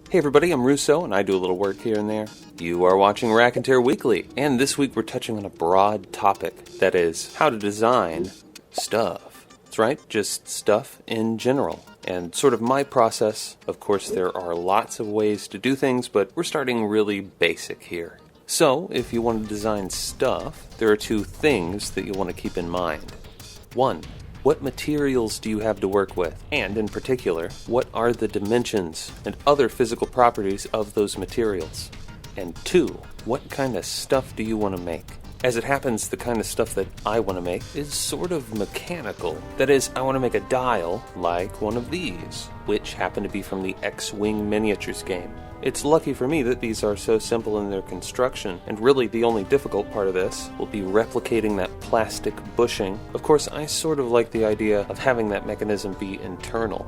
Hey everybody, I'm Russo, and I do a little work here and there. You are watching Raconteur Weekly, and this week we're touching on a broad topic, that is, how to design stuff. That's right, just stuff in general. And sort of my process, of course there are lots of ways to do things, but we're starting really basic here. So, if you want to design stuff, there are two things that you'll want to keep in mind. 1. What materials do you have to work with? And in particular, what are the dimensions and other physical properties of those materials? And 2, what kind of stuff do you want to make? As it happens, the kind of stuff that I want to make is sort of mechanical. That is, I want to make a dial like one of these, which happen to be from the X-Wing miniatures game. It's lucky for me that these are so simple in their construction, and really the only difficult part of this will be replicating that plastic bushing. Of course, I sort of like the idea of having that mechanism be internal.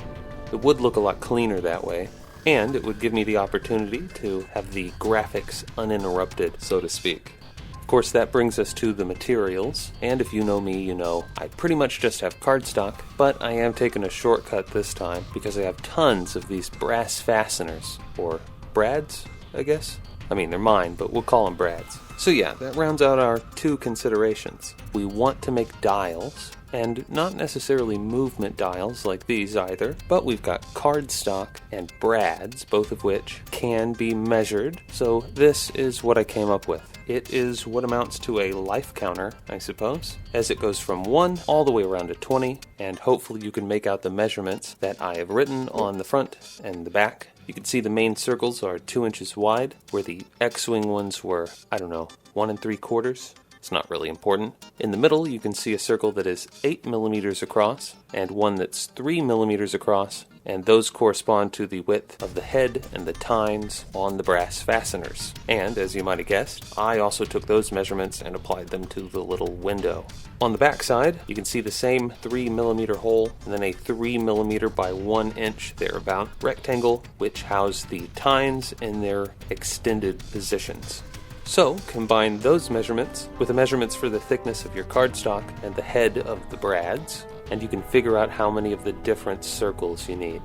It would look a lot cleaner that way, and it would give me the opportunity to have the graphics uninterrupted, so to speak. Of course, that brings us to the materials, and if you know me, you know I pretty much just have cardstock, but I am taking a shortcut this time because I have tons of these brass fasteners, or brads, I guess? I mean, they're mine, but we'll call them brads. So yeah, that rounds out our two considerations. We want to make dials, and not necessarily movement dials like these either, but we've got cardstock and brads, both of which can be measured, so this is what I came up with. It is what amounts to a life counter, I suppose, as it goes from 1 all the way around to 20, and hopefully you can make out the measurements that I have written on the front and the back. You can see the main circles are 2 inches wide, where the X-Wing ones were, 1 3/4. It's not really important. In the middle, you can see a circle that is 8 millimeters across, and one that's 3 millimeters across, and those correspond to the width of the head and the tines on the brass fasteners. And, as you might have guessed, I also took those measurements and applied them to the little window. On the back side, you can see the same 3 millimeter hole, and then a 3 millimeter by 1 inch thereabout rectangle, which house the tines in their extended positions. So, combine those measurements with the measurements for the thickness of your cardstock and the head of the brads, and you can figure out how many of the different circles you need.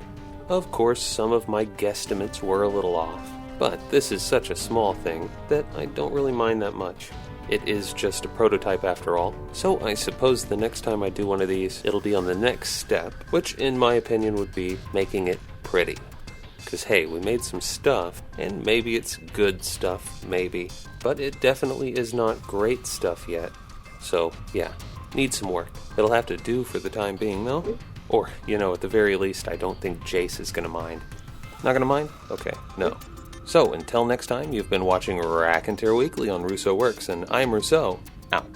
Of course, some of my guesstimates were a little off, but this is such a small thing that I don't really mind that much. It is just a prototype after all, so I suppose the next time I do one of these, it'll be on the next step, which in my opinion would be making it pretty. Because hey, we made some stuff, and maybe it's good stuff, maybe. But it definitely is not great stuff yet. So, yeah, needs some work. It'll have to do for the time being, though. Or, at the very least, I don't think Jace is gonna mind. Not gonna mind? Okay, no. So, until next time, you've been watching Raconteur Weekly on Russo Works, and I'm Russo, out.